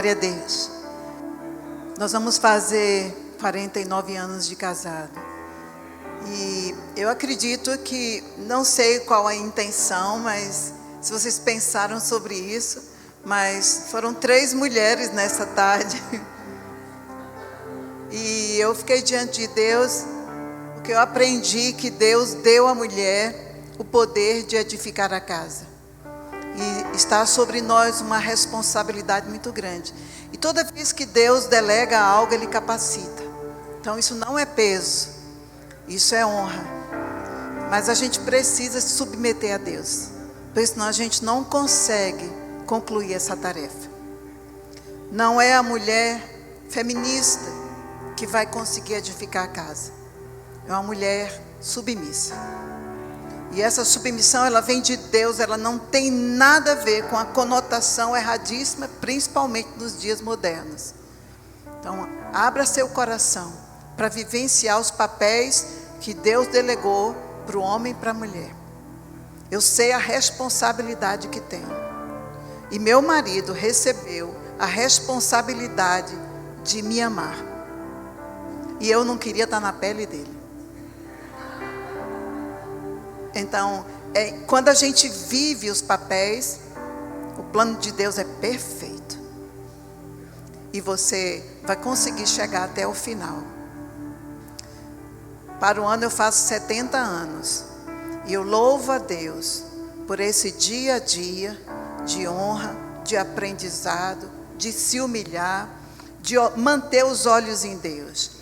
Glória a Deus. Nós vamos fazer 49 anos de casado. E eu acredito que, não sei qual a intenção, mas se vocês pensaram sobre isso, mas foram 3 mulheres nessa tarde. E eu fiquei diante de Deus, porque eu aprendi que Deus deu à mulher o poder de edificar a casa. E está sobre nós uma responsabilidade muito grande. E toda vez que Deus delega algo, Ele capacita. Então isso não é peso, isso é honra. Mas a gente precisa se submeter a Deus, porque senão a gente não consegue concluir essa tarefa. Não é a mulher feminista que vai conseguir edificar a casa. É uma mulher submissa. E essa submissão, ela vem de Deus, ela não tem nada a ver com a conotação erradíssima, principalmente nos dias modernos. Então, abra seu coração para vivenciar os papéis que Deus delegou para o homem e para a mulher. Eu sei a responsabilidade que tenho. E meu marido recebeu a responsabilidade de me amar. E eu não queria estar na pele dele. Então, quando a gente vive os papéis, o plano de Deus é perfeito. E você vai conseguir chegar até o final. Para o ano eu faço 70 anos. E eu louvo a Deus por esse dia a dia de honra, de aprendizado, de se humilhar, de manter os olhos em Deus.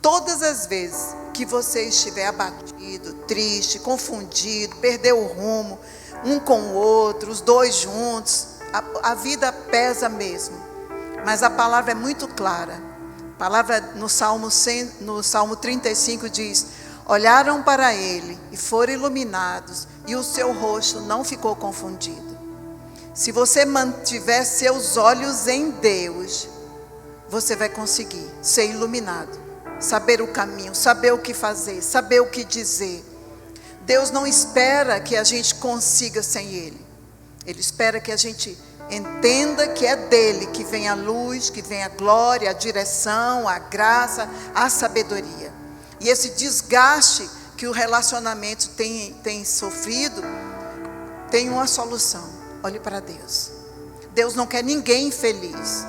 Todas as vezes que você estiver abatido, triste, confundido, perdeu o rumo, um com o outro, os dois juntos, a vida pesa mesmo. Mas a palavra é muito clara. A palavra no Salmo 35 diz: olharam para ele e foram iluminados, e o seu rosto não ficou confundido. Se você mantiver seus olhos em Deus, você vai conseguir ser iluminado. Saber o caminho, saber o que fazer, saber o que dizer. Deus não espera que a gente consiga sem Ele. Ele espera que a gente entenda que é dele que vem a luz, que vem a glória, a direção, a graça, a sabedoria. E esse desgaste que o relacionamento tem sofrido, tem uma solução. Olhe para Deus. Deus não quer ninguém infeliz.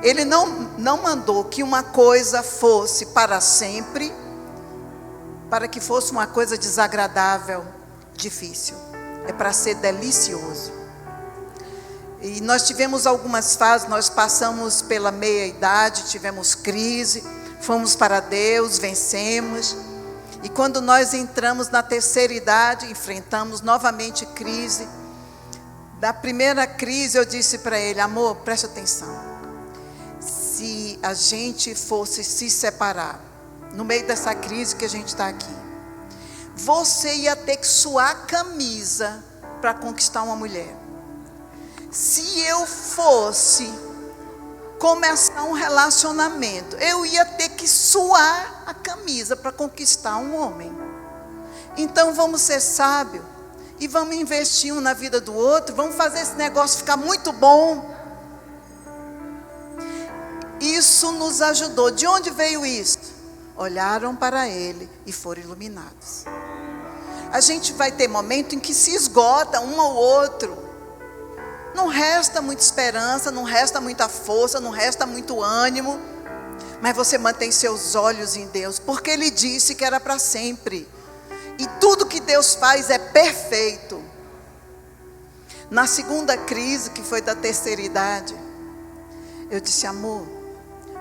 Ele não mandou que uma coisa fosse para sempre, para que fosse uma coisa desagradável, difícil. É para ser delicioso. E nós tivemos algumas fases, nós passamos pela meia-idade, tivemos crise, fomos para Deus, vencemos. E quando nós entramos na terceira idade, enfrentamos novamente crise. Da primeira crise eu disse para ele: amor, preste atenção. Se a gente fosse se separar, no meio dessa crise que a gente está aqui, você ia ter que suar a camisa para conquistar uma mulher. Se eu fosse começar um relacionamento, eu ia ter que suar a camisa para conquistar um homem. Então vamos ser sábios e vamos investir um na vida do outro, vamos fazer esse negócio ficar muito bom. Isso nos ajudou. De onde veio isso? Olharam para ele e foram iluminados. A gente vai ter momento em que se esgota um ao outro. Não resta muita esperança, não resta muita força, não resta muito ânimo. Mas você mantém seus olhos em Deus, porque Ele disse que era para sempre. E tudo que Deus faz é perfeito. Na segunda crise, que foi da terceira idade, eu disse: amor,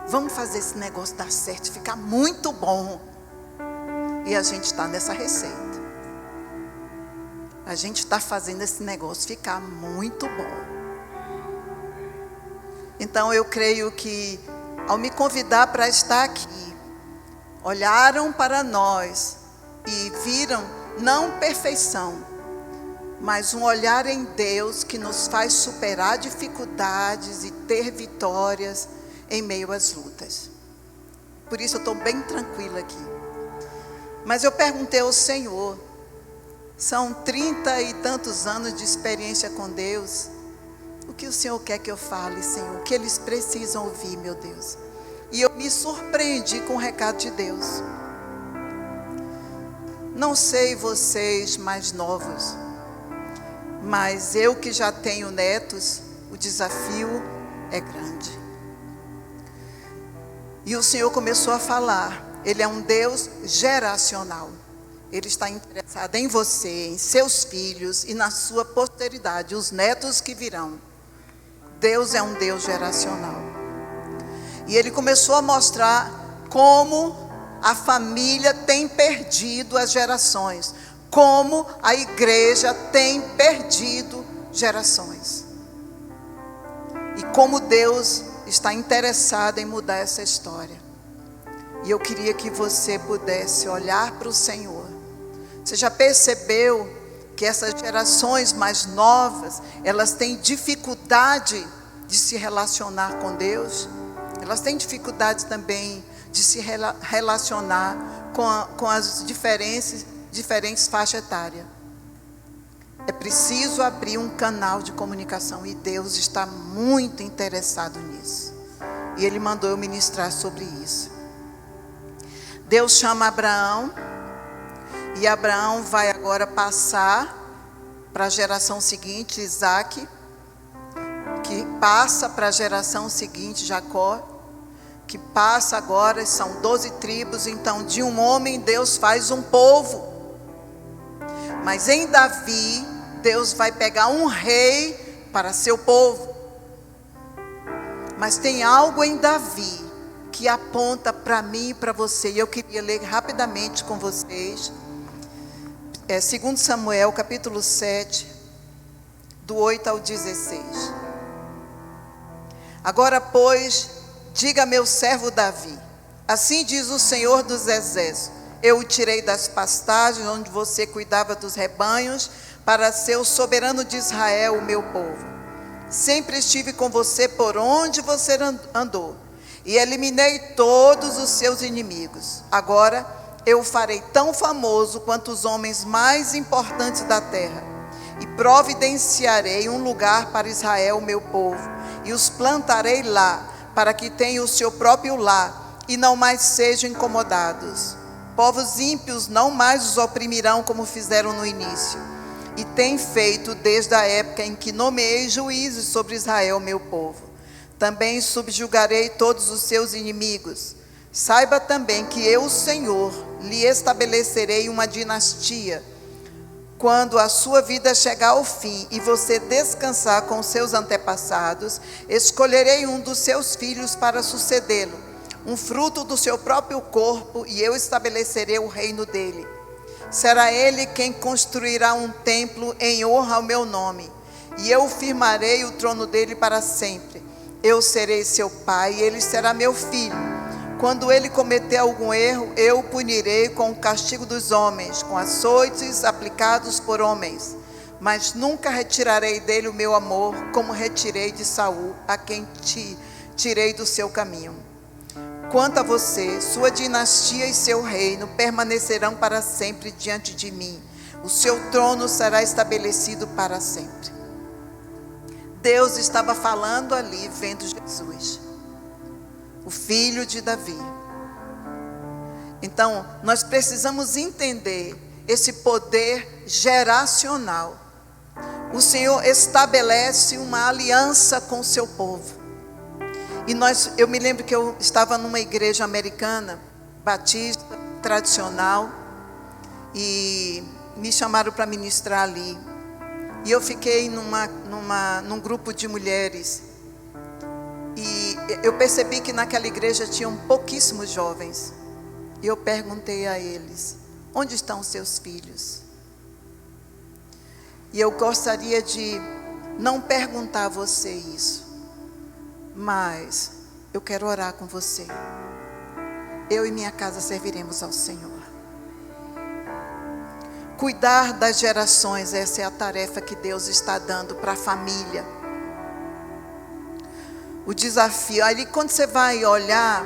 vamos fazer esse negócio dar certo, ficar muito bom. E a gente está nessa receita. A gente está fazendo esse negócio ficar muito bom. Então eu creio que, ao me convidar para estar aqui, olharam para nós e viram não perfeição, mas um olhar em Deus que nos faz superar dificuldades e ter vitórias em meio às lutas. Por isso eu estou bem tranquila aqui. Mas eu perguntei ao Senhor, são 30 e tantos anos de experiência com Deus, O que o Senhor quer que eu fale, Senhor? O que eles precisam ouvir, meu Deus? E eu me surpreendi com o recado de Deus. Não sei vocês mais novos, mas eu que já tenho netos, o desafio é grande. E o Senhor começou a falar, Ele é um Deus geracional. Ele está interessado em você, em seus filhos e na sua posteridade, os netos que virão. Deus é um Deus geracional. E Ele começou a mostrar como a família tem perdido as gerações, como a igreja tem perdido gerações. E como Deus está interessado em mudar essa história. E eu queria que você pudesse olhar para o Senhor. Você já percebeu que essas gerações mais novas, elas têm dificuldade de se relacionar com Deus? Elas têm dificuldade também de se relacionar com as diferentes faixas etárias. É preciso abrir um canal de comunicação e Deus está muito interessado nisso. E Ele mandou eu ministrar sobre isso. Deus chama Abraão e Abraão vai agora passar para a geração seguinte, Isaac, que passa para a geração seguinte, Jacó, que passa agora, são 12 tribos, então de um homem Deus faz um povo. Mas em Davi, Deus vai pegar um rei para seu povo. Mas tem algo em Davi que aponta para mim e para você. E eu queria ler rapidamente com vocês. 2 Samuel, capítulo 7, do 8 ao 16. Agora, pois, diga a meu servo Davi, assim diz o Senhor dos Exércitos, eu o tirei das pastagens onde você cuidava dos rebanhos, para ser o soberano de Israel, o meu povo. Sempre estive com você por onde você andou, e eliminei todos os seus inimigos. Agora eu o farei tão famoso quanto os homens mais importantes da terra, e providenciarei um lugar para Israel, o meu povo, e os plantarei lá, para que tenham o seu próprio lar, e não mais sejam incomodados. Povos ímpios não mais os oprimirão como fizeram no início, e tem feito desde a época em que nomeei juízes sobre Israel, meu povo. Também subjugarei todos os seus inimigos. Saiba também que eu, o Senhor, lhe estabelecerei uma dinastia. Quando a sua vida chegar ao fim e você descansar com seus antepassados, escolherei um dos seus filhos para sucedê-lo, um fruto do seu próprio corpo, e eu estabelecerei o reino dele. Será ele quem construirá um templo em honra ao meu nome, e eu firmarei o trono dele para sempre. Eu serei seu pai e ele será meu filho. Quando ele cometer algum erro, eu o punirei com o castigo dos homens, com açoites aplicados por homens. Mas nunca retirarei dele o meu amor, como retirei de Saul, a quem tirei do seu caminho. Quanto a você, sua dinastia e seu reino permanecerão para sempre diante de mim. O seu trono será estabelecido para sempre. Deus estava falando ali, vendo Jesus, o filho de Davi. Então, nós precisamos entender esse poder geracional. O Senhor estabelece uma aliança com o seu povo. E eu me lembro que eu estava numa igreja americana, batista, tradicional, e me chamaram para ministrar ali. E eu fiquei num grupo de mulheres. E eu percebi que naquela igreja tinham pouquíssimos jovens. E eu perguntei a eles, onde estão os seus filhos? E eu gostaria de não perguntar a você isso, mas eu quero orar com você. Eu e minha casa serviremos ao Senhor. Cuidar das gerações, essa é a tarefa que Deus está dando para a família. O desafio, aí quando você vai olhar,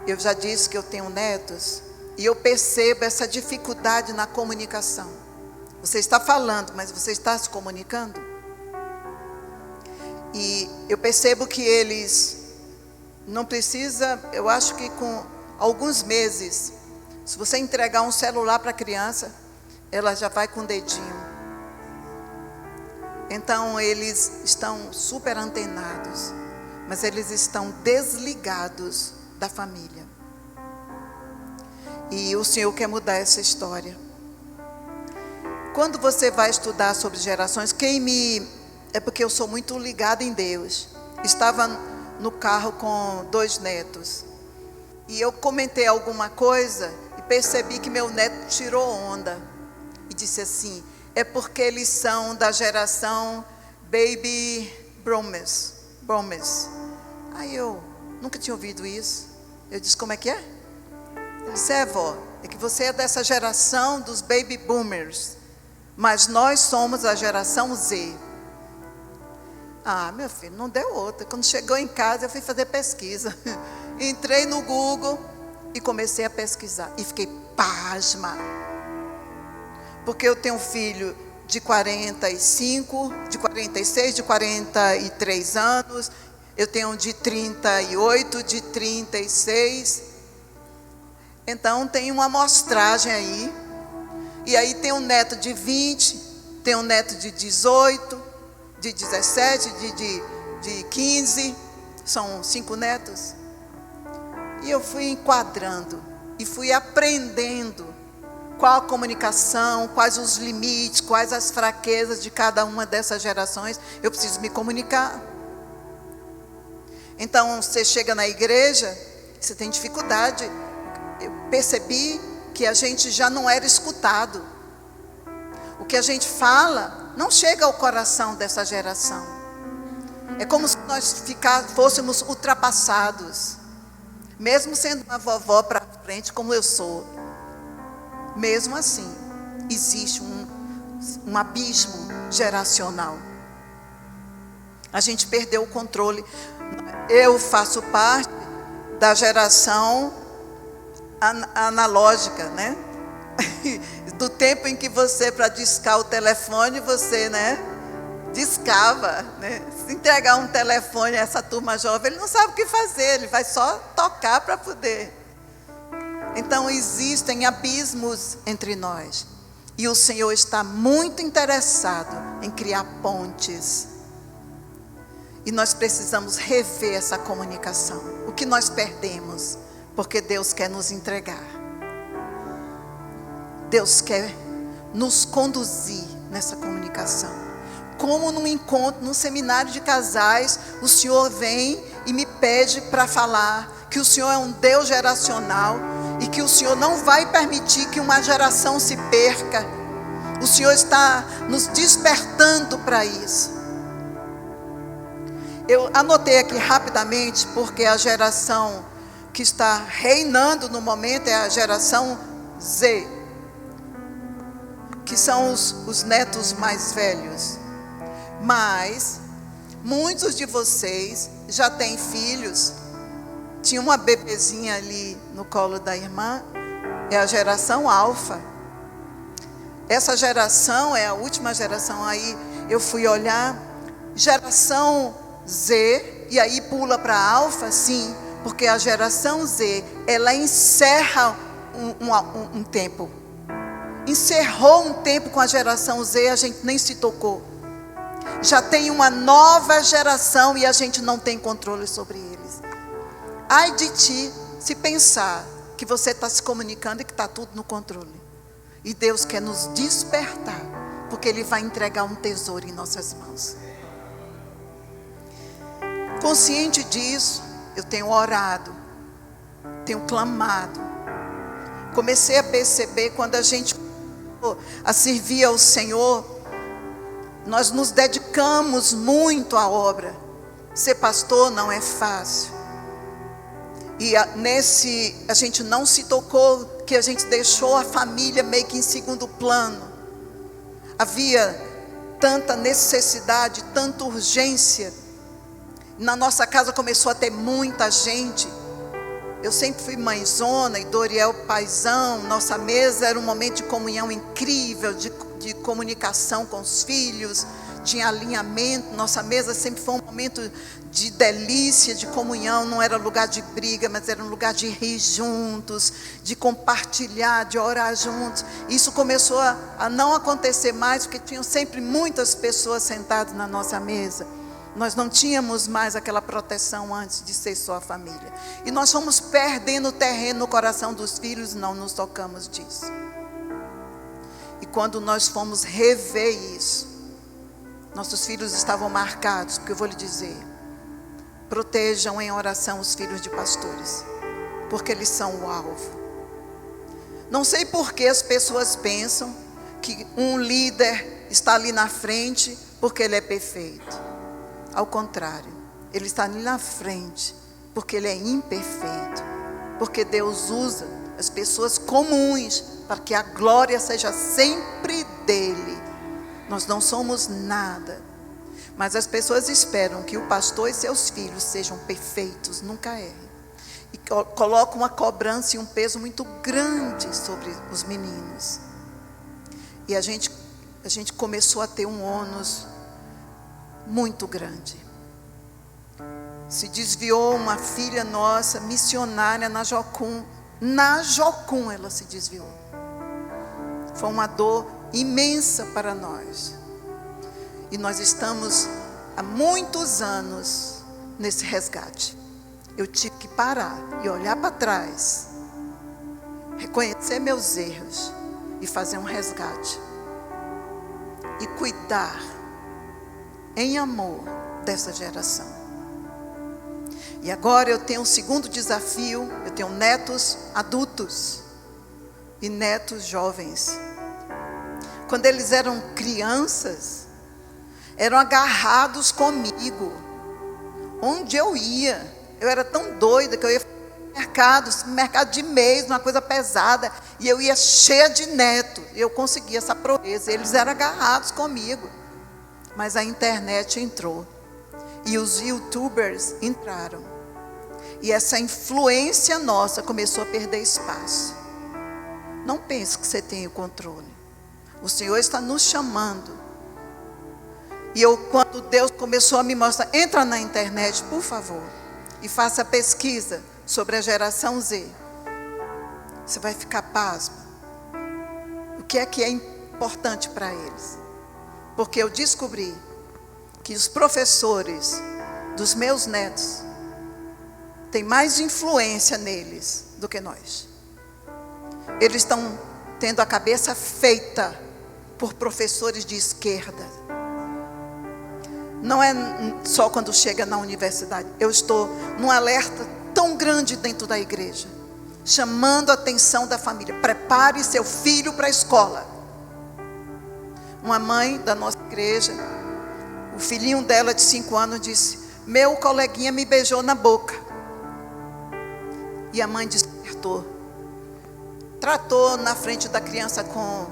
eu já disse que eu tenho netos, e eu percebo essa dificuldade na comunicação. Você está falando, mas você está se comunicando? E eu percebo que eles não precisa, eu acho que com alguns meses, se você entregar um celular para a criança, ela já vai com o dedinho. Então eles estão super antenados, mas eles estão desligados da família. E o Senhor quer mudar essa história. Quando você vai estudar sobre gerações, é porque eu sou muito ligada em Deus. Estava no carro com 2 netos. E eu comentei alguma coisa e percebi que meu neto tirou onda. E disse assim, é porque eles são da geração Baby Boomers. Aí eu nunca tinha ouvido isso. Eu disse, como é que é? Ele disse, vó, é que você é dessa geração dos Baby Boomers. Mas nós somos a geração Z. Meu filho, não deu outra. Quando chegou em casa, eu fui fazer pesquisa. Entrei no Google e comecei a pesquisar. E fiquei pasma. Porque eu tenho um filho de 45, de 46, de 43 anos. Eu tenho um de 38, de 36. Então tem uma amostragem aí. E aí tem um neto de 20, tem um neto de 18, de 17, de 15. São 5 netos. E eu fui enquadrando e fui aprendendo qual a comunicação, quais os limites, quais as fraquezas de cada uma dessas gerações. Eu preciso me comunicar. Então você chega na igreja, você tem dificuldade. Eu percebi que a gente já não era escutado. O que a gente fala não chega ao coração dessa geração. É como se nós fôssemos ultrapassados. Mesmo sendo uma vovó para frente, como eu sou. Mesmo assim, existe um abismo geracional. A gente perdeu o controle. Eu faço parte da geração analógica, né? Do tempo em que você, para discar o telefone, você, né, discava, né? Se entregar um telefone a essa turma jovem, ele não sabe o que fazer, ele vai só tocar para poder. Então existem abismos entre nós. E o Senhor está muito interessado em criar pontes. E nós precisamos rever essa comunicação. O que nós perdemos, porque Deus quer nos entregar. Deus quer nos conduzir nessa comunicação. Como num encontro, num seminário de casais, o Senhor vem e me pede para falar que o Senhor é um Deus geracional e que o Senhor não vai permitir que uma geração se perca. O Senhor está nos despertando para isso. Eu anotei aqui rapidamente, porque a geração que está reinando no momento é a geração Z, que são os netos mais velhos. Mas muitos de vocês já têm filhos. Tinha uma bebezinha ali no colo da irmã. É a geração alfa. Essa geração é a última geração. Aí eu fui olhar, geração Z, e aí pula para alfa, sim, porque a geração Z, ela encerra um tempo. Encerrou um tempo com a geração Z, a gente nem se tocou. Já tem uma nova geração e a gente não tem controle sobre eles. Ai de ti, se pensar que você está se comunicando e que está tudo no controle. E Deus quer nos despertar, porque Ele vai entregar um tesouro em nossas mãos. Consciente disso, eu tenho orado, tenho clamado. Comecei a perceber, quando a gente a servir ao Senhor, nós nos dedicamos muito à obra. Ser pastor não é fácil. E a gente não se tocou, que a gente deixou a família meio que em segundo plano. Havia tanta necessidade, tanta urgência. Na nossa casa começou a ter muita gente. Eu sempre fui mãezona e Doriel paizão. Nossa mesa era um momento de comunhão incrível, de comunicação com os filhos, tinha alinhamento. Nossa mesa sempre foi um momento de delícia, de comunhão. Não era lugar de briga, mas era um lugar de rir juntos, de compartilhar, de orar juntos. Isso começou a não acontecer mais, porque tinham sempre muitas pessoas sentadas na nossa mesa. Nós não tínhamos mais aquela proteção antes de ser só a família. E nós fomos perdendo terreno no coração dos filhos, não nos tocamos disso. E quando nós fomos rever isso, nossos filhos estavam marcados, porque eu vou lhe dizer, protejam em oração os filhos de pastores, porque eles são o alvo. Não sei por que as pessoas pensam que um líder está ali na frente porque ele é perfeito. Ao contrário, ele está ali na frente porque ele é imperfeito, porque Deus usa as pessoas comuns para que a glória seja sempre dele. Nós não somos nada, mas as pessoas esperam que o pastor e seus filhos sejam perfeitos, nunca errem, e colocam uma cobrança e um peso muito grande sobre os meninos. E a gente começou a ter um ônus muito grande. Se desviou uma filha nossa, missionária na Jocum. Na Jocum ela se desviou. Foi uma dor imensa para nós. E nós estamos há muitos anos nesse resgate. Eu tive que parar e olhar para trás, reconhecer meus erros e fazer um resgate. E cuidar em amor dessa geração. E agora eu tenho um segundo desafio. Eu tenho netos adultos e netos jovens. Quando eles eram crianças, eram agarrados comigo. Onde eu ia, eu era tão doida que eu ia mercado de mês, uma coisa pesada, e eu ia cheia de neto. Eu conseguia essa proeza. Eles eram agarrados comigo. Mas a internet entrou. E os youtubers entraram. E essa influência nossa começou a perder espaço. Não pense que você tem o controle. O Senhor está nos chamando. E quando Deus começou a me mostrar, entra na internet, por favor, e faça pesquisa sobre a geração Z. Você vai ficar pasmo. O que é importante para eles? Porque eu descobri que os professores dos meus netos têm mais influência neles do que nós. Eles estão tendo a cabeça feita por professores de esquerda. Não é só quando chega na universidade. Eu estou num alerta tão grande dentro da igreja, chamando a atenção da família. Prepare seu filho para a escola. Uma mãe da nossa igreja, o filhinho dela de 5 anos disse: meu coleguinha me beijou na boca. E a mãe despertou. Tratou na frente da criança com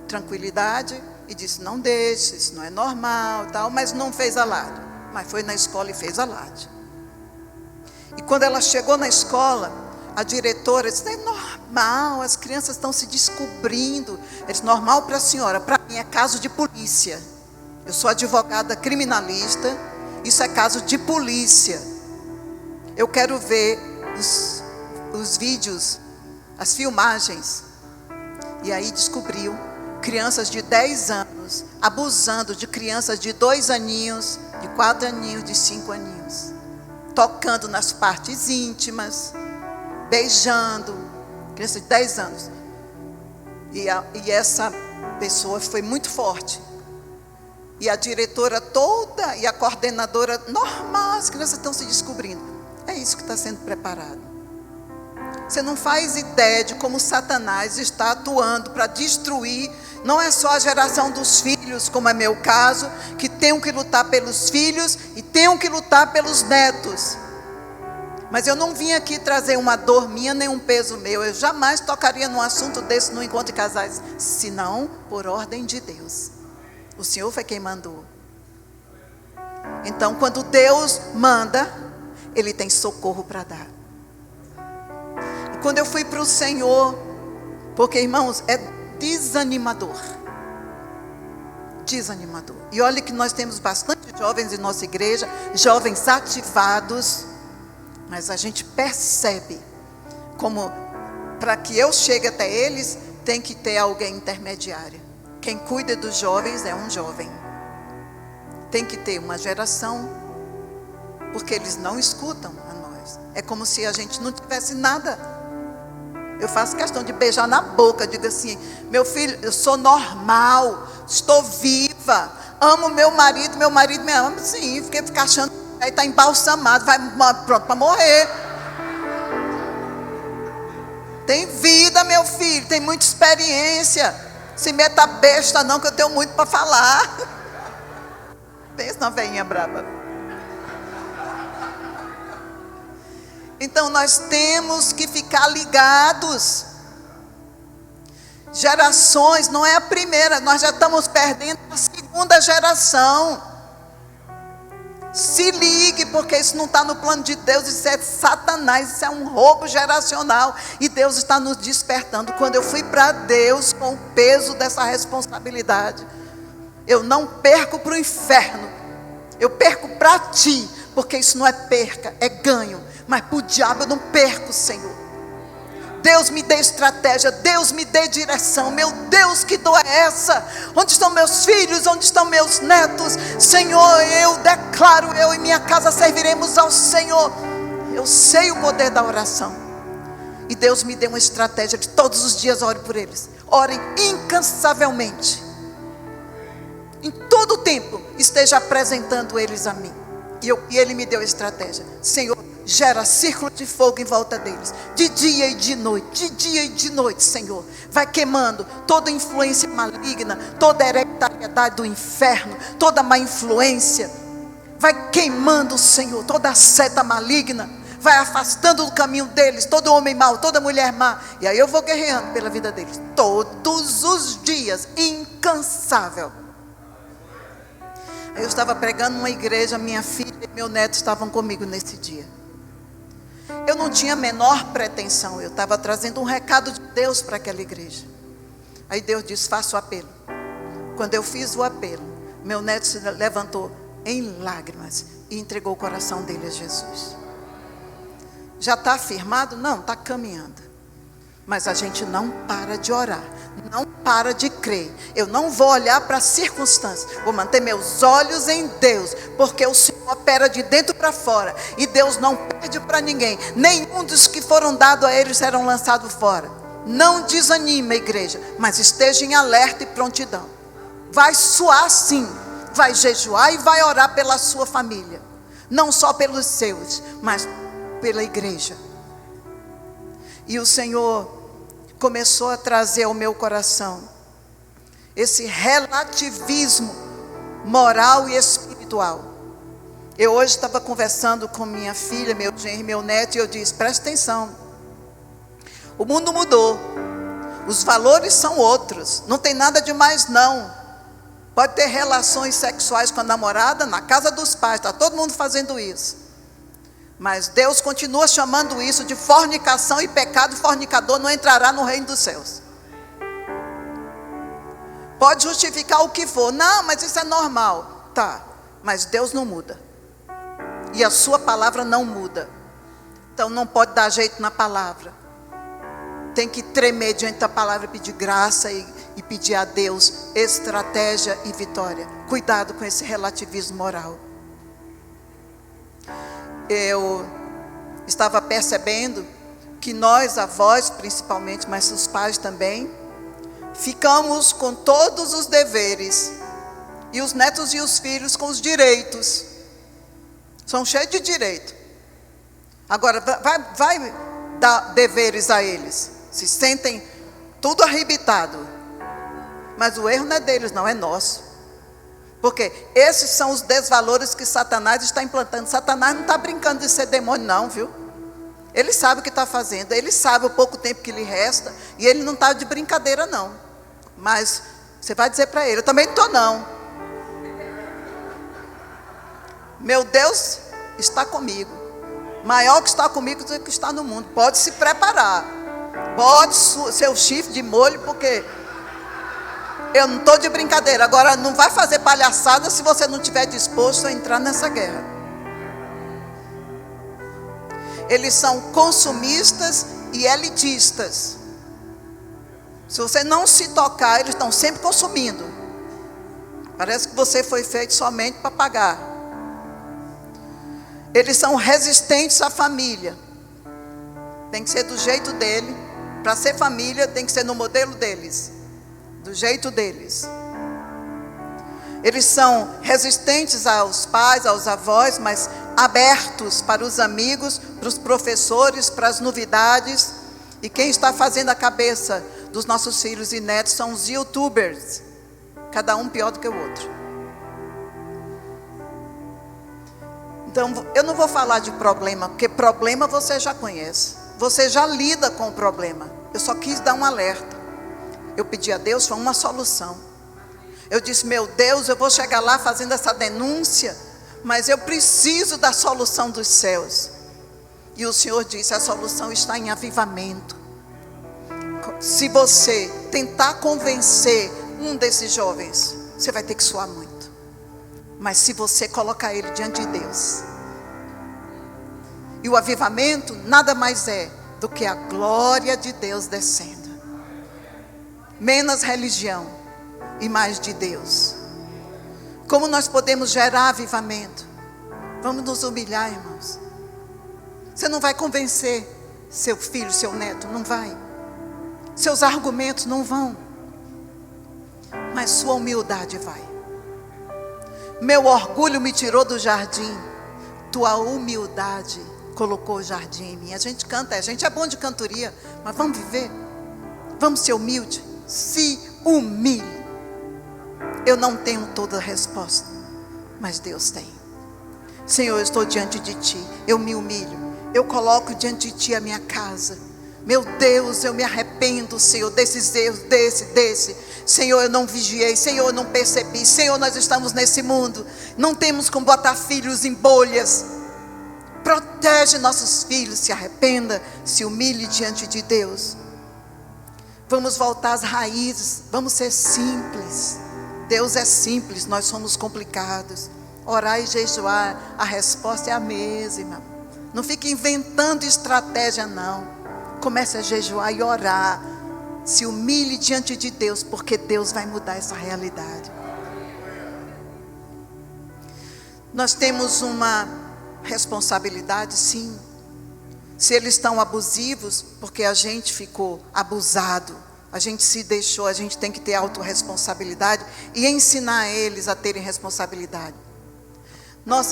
tranquilidade e disse: não deixe, isso não é normal, tal, mas não fez alarde. Mas foi na escola e fez alarde. E quando ela chegou na escola, a diretora disse: é normal, as crianças estão se descobrindo. É normal para a senhora, para mim é caso de polícia. Eu sou advogada criminalista, isso é caso de polícia. Eu quero ver os vídeos, as filmagens. E aí descobriu crianças de 10 anos abusando de crianças de 2 aninhos, de 4 aninhos, de 5 aninhos, tocando nas partes íntimas, beijando, criança de 10 anos. E essa pessoa foi muito forte. E a diretora toda e a coordenadora, normal, as crianças estão se descobrindo. É isso que está sendo preparado. Você não faz ideia de como Satanás está atuando para destruir. Não é só a geração dos filhos, como é meu caso, que tenho que lutar pelos filhos e tenho que lutar pelos netos. Mas eu não vim aqui trazer uma dor minha, nem um peso meu. Eu jamais tocaria num assunto desse no encontro de casais, senão por ordem de Deus. O Senhor foi quem mandou. Então, quando Deus manda, Ele tem socorro para dar. E quando eu fui para o Senhor, porque, irmãos, é desanimador. desanimador. E olha que nós temos bastante jovens em nossa igreja, jovens ativados, mas a gente percebe como para que eu chegue até eles, tem que ter alguém intermediário. Quem cuida dos jovens é um jovem. Tem que ter uma geração, porque eles não escutam a nós. É como se a gente não tivesse nada. Eu faço questão de beijar na boca, digo assim: meu filho, eu sou normal, estou viva, amo meu marido me ama. Sim, ficar achando que está embalsamado, vai pronto para morrer. Tem vida, meu filho, tem muita experiência. Se meta besta não, que eu tenho muito para falar. Pensa na velhinha braba. Então nós temos que ficar ligados. Gerações, não é a primeira, nós já estamos perdendo a segunda geração. Se ligue, porque isso não está no plano de Deus, isso é Satanás, isso é um roubo geracional. E Deus está nos despertando. Quando eu fui para Deus com o peso dessa responsabilidade, eu não perco para o inferno, eu perco para ti, porque isso não é perca, é ganho. Mas para o diabo eu não perco, Senhor. Deus me dê estratégia, Deus me dê direção. Meu Deus, que dor é essa? Onde estão meus filhos? Onde estão meus netos? Senhor, eu declaro, eu e minha casa serviremos ao Senhor. Eu sei o poder da oração. E Deus me dê uma estratégia de todos os dias ore por eles. Orem incansavelmente. Em todo o tempo esteja apresentando eles a mim. E Ele me deu a estratégia. Senhor, gera círculo de fogo em volta deles, de dia e de noite, Senhor. Vai queimando toda influência maligna, toda hereditariedade do inferno, toda má influência. Vai queimando, Senhor, toda seta maligna. Vai afastando do caminho deles todo homem mau, toda mulher má. E aí eu vou guerreando pela vida deles, todos os dias, incansável. Aí eu estava pregando numa igreja, minha filha e meu neto estavam comigo nesse dia. Eu não tinha a menor pretensão, eu estava trazendo um recado de Deus para aquela igreja. Aí Deus disse: faça o apelo. Quando eu fiz o apelo, meu neto se levantou em lágrimas e entregou o coração dele a Jesus. Já está firmado? Não, está caminhando. Mas a gente não para de orar, não para de crer. Eu não vou olhar para as circunstâncias, vou manter meus olhos em Deus, porque o Senhor opera de dentro para fora, e Deus não perde para ninguém. Nenhum dos que foram dados a Ele serão lançados fora. Não desanime, igreja, mas esteja em alerta e prontidão. Vai suar sim, vai jejuar e vai orar pela sua família, não só pelos seus, mas pela igreja. E o Senhor começou a trazer ao meu coração esse relativismo moral e espiritual. Eu hoje estava conversando com minha filha, meu genro, meu neto, e eu disse: presta atenção, o mundo mudou, os valores são outros, não tem nada de mais não. Pode ter relações sexuais com a namorada na casa dos pais, está todo mundo fazendo isso. Mas Deus continua chamando isso de fornicação, e pecado fornicador não entrará no reino dos céus. Pode justificar o que for. Não, mas isso é normal. Tá, mas Deus não muda. E a sua palavra não muda. Então não pode dar jeito na palavra. Tem que tremer diante da palavra e pedir graça e pedir a Deus estratégia e vitória. Cuidado com esse relativismo moral. Eu estava percebendo que nós, avós principalmente, mas os pais também, ficamos com todos os deveres, e os netos e os filhos com os direitos. São cheios de direito. Agora vai dar deveres a eles, se sentem tudo arrebitado. Mas o erro não é deles, não, é nosso. Porque esses são os desvalores que Satanás está implantando. Satanás não está brincando de ser demônio não, viu? Ele sabe o que está fazendo, ele sabe o pouco tempo que lhe resta, e ele não está de brincadeira não. Mas você vai dizer para ele: eu também não estou não. Meu Deus está comigo, maior que está comigo do que está no mundo. Pode se preparar, pode ser o chifre de molho, porque Eu não estou de brincadeira. Agora, não vai fazer palhaçada se você não estiver disposto a entrar nessa guerra. Eles são consumistas e elitistas. Se você não se tocar, eles estão sempre consumindo. Parece que você foi feito somente para pagar. Eles são resistentes à família. Tem que ser do jeito dele. Para ser família, tem que ser no modelo deles. Do jeito deles. Eles são resistentes aos pais, aos avós, mas abertos para os amigos, para os professores, para as novidades. E quem está fazendo a cabeça dos nossos filhos e netos são os YouTubers. Cada um pior do que o outro. Então, eu não vou falar de problema, porque problema você já conhece. Você já lida com o problema. Eu só quis dar um alerta. Eu pedi a Deus, foi uma solução. Eu disse, meu Deus, eu vou chegar lá fazendo essa denúncia, mas eu preciso da solução dos céus. E o Senhor disse, a solução está em avivamento. Se você tentar convencer um desses jovens, você vai ter que suar muito. Mas se você colocar ele diante de Deus, e o avivamento nada mais é do que a glória de Deus descendo. Menos religião e mais de Deus. Como nós podemos gerar avivamento? Vamos nos humilhar, irmãos. Você não vai convencer seu filho, seu neto, não vai. Seus argumentos não vão. Mas sua humildade vai. Meu orgulho me tirou do jardim. Tua humildade colocou o jardim em mim. A gente canta, a gente é bom de cantoria, mas vamos viver. Vamos ser humilde. Se humilhe. Eu não tenho toda a resposta, mas Deus tem. Senhor, eu estou diante de Ti. Eu me humilho. Eu coloco diante de Ti a minha casa. Meu Deus, eu me arrependo, Senhor, desses erros, desse. Senhor, eu não vigiei. Senhor, eu não percebi. Senhor, nós estamos nesse mundo. Não temos como botar filhos em bolhas. Protege nossos filhos. Se arrependa, se humilhe diante de Deus. Vamos voltar às raízes. Vamos ser simples. Deus é simples, nós somos complicados. Orar e jejuar, a resposta é a mesma. Não fique inventando estratégia, não. Comece a jejuar e orar. Se humilhe diante de Deus, porque Deus vai mudar essa realidade. Nós temos uma responsabilidade, sim. Se eles estão abusivos, porque a gente ficou abusado, a gente se deixou, a gente tem que ter autorresponsabilidade e ensinar eles a terem responsabilidade.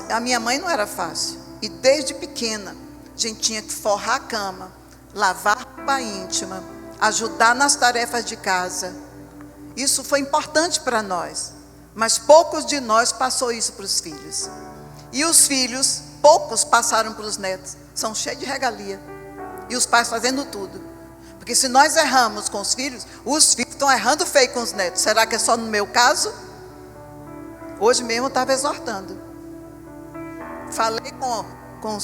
A minha mãe não era fácil. E desde pequena, a gente tinha que forrar a cama, lavar a roupa íntima, ajudar nas tarefas de casa. Isso foi importante para nós. Mas poucos de nós passou isso para os filhos. E os filhos, poucos passaram para os netos. São cheios de regalia. E os pais fazendo tudo. Porque se nós erramos com os filhos estão errando feio com os netos. Será que é só no meu caso? Hoje mesmo eu estava exortando. Falei com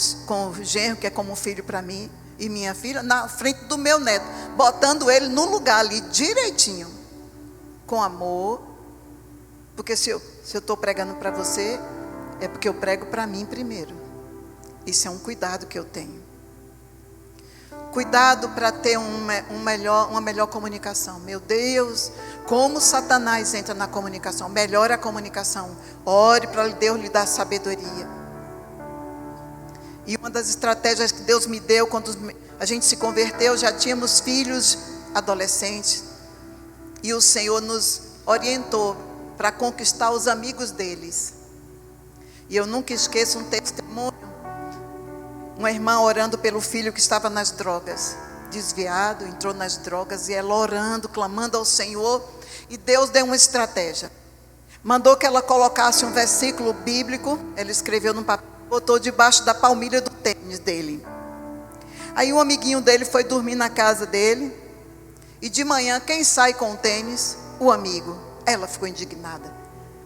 o genro, que é como um filho para mim, e minha filha, na frente do meu neto, botando ele no lugar ali, direitinho, com amor. Porque se eu estou pregando para você, é porque eu prego para mim primeiro. Isso é um cuidado que eu tenho. Cuidado para ter uma melhor comunicação. Meu Deus, como Satanás entra na comunicação. Melhore a comunicação. Ore para Deus lhe dar sabedoria. E uma das estratégias que Deus me deu, quando a gente se converteu, já tínhamos filhos adolescentes. E o Senhor nos orientou para conquistar os amigos deles. E eu nunca esqueço um testemunho. Uma irmã orando pelo filho que estava nas drogas, desviado, entrou nas drogas, e ela orando, clamando ao Senhor, e Deus deu uma estratégia. Mandou que ela colocasse um versículo bíblico, ela escreveu num papel, botou debaixo da palmilha do tênis dele. Aí um amiguinho dele foi dormir na casa dele, e de manhã, quem sai com o tênis? O amigo. Ela ficou indignada.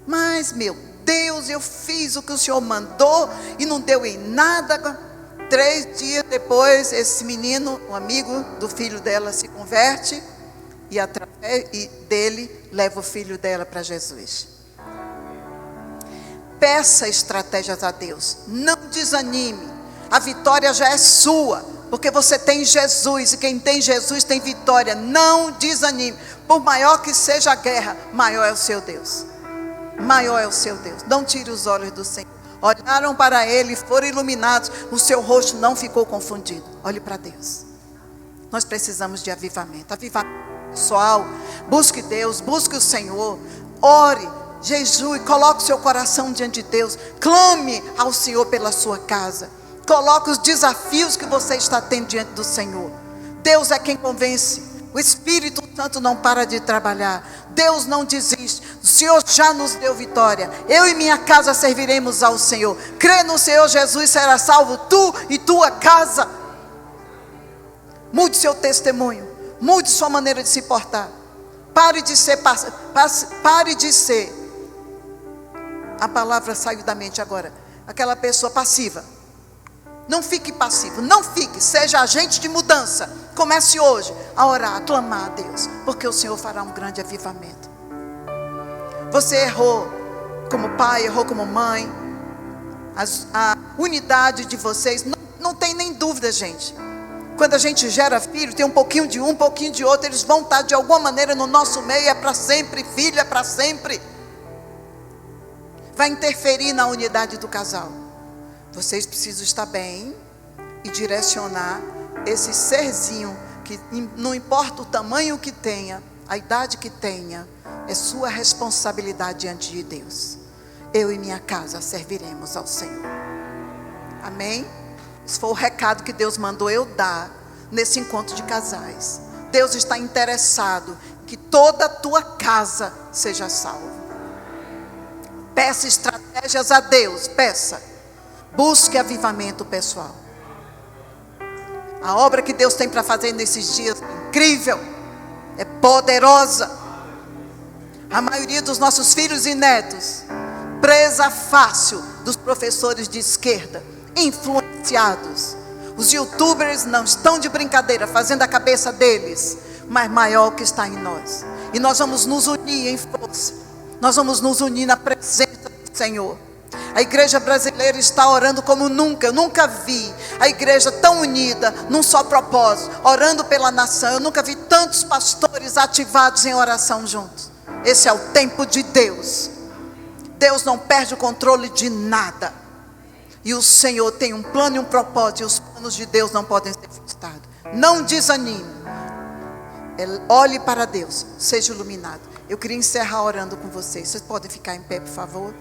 Mas, meu Deus, eu fiz o que o Senhor mandou, e não deu em nada. 3 dias depois, esse menino, um amigo do filho dela, se converte. e através dele leva o filho dela para Jesus. Peça estratégias a Deus, não desanime, a vitória já é sua, porque você tem Jesus, e quem tem Jesus tem vitória. Não desanime, por maior que seja a guerra, maior é o seu Deus, maior é o seu Deus. Não tire os olhos do Senhor. Olharam para Ele, foram iluminados, o seu rosto não ficou confundido. Olhe para Deus. Nós precisamos de avivamento pessoal. Busque Deus, busque o Senhor, ore, jejue, coloque o seu coração diante de Deus, clame ao Senhor pela sua casa, coloque os desafios que você está tendo diante do Senhor. Deus é quem convence, o Espírito Santo não para de trabalhar, Deus não desiste, o Senhor já nos deu vitória. Eu e minha casa serviremos ao Senhor. Crê no Senhor Jesus, será salvo tu e tua casa. Mude seu testemunho, mude sua maneira de se portar. Pare de ser, a palavra saiu da mente agora, aquela pessoa passiva. Não fique passivo, não fique, seja agente de mudança. Comece hoje a orar, a clamar a Deus, porque o Senhor fará um grande avivamento. Você errou como pai, errou como mãe, a unidade de vocês, não tem nem dúvida, gente. Quando a gente gera filho, tem um pouquinho de um pouquinho de outro, eles vão estar de alguma maneira no nosso meio, é para sempre, filho, é para sempre. Vai interferir na unidade do casal. Vocês precisam estar bem e direcionar esse serzinho, que não importa o tamanho que tenha, a idade que tenha, é sua responsabilidade diante de Deus. Eu e minha casa serviremos ao Senhor. Amém? Esse foi o recado que Deus mandou eu dar nesse encontro de casais. Deus está interessado que toda a tua casa seja salva. Peça estratégias a Deus, peça. Busque avivamento pessoal. A obra que Deus tem para fazer nesses dias é incrível, é poderosa. A maioria dos nossos filhos e netos, presa fácil dos professores de esquerda, influenciados. Os youtubers não estão de brincadeira, fazendo a cabeça deles, mas maior que está em nós. E nós vamos nos unir em força, nós vamos nos unir na presença do Senhor. A igreja brasileira está orando como nunca. Eu nunca vi a igreja tão unida, num só propósito, orando pela nação. Eu nunca vi tantos pastores ativados em oração juntos. Esse é o tempo de Deus. Deus não perde o controle de nada. E o Senhor tem um plano e um propósito, e os planos de Deus não podem ser frustrados. Não desanime. Olhe para Deus, seja iluminado. Eu queria encerrar orando com vocês. Vocês podem ficar em pé, por favor?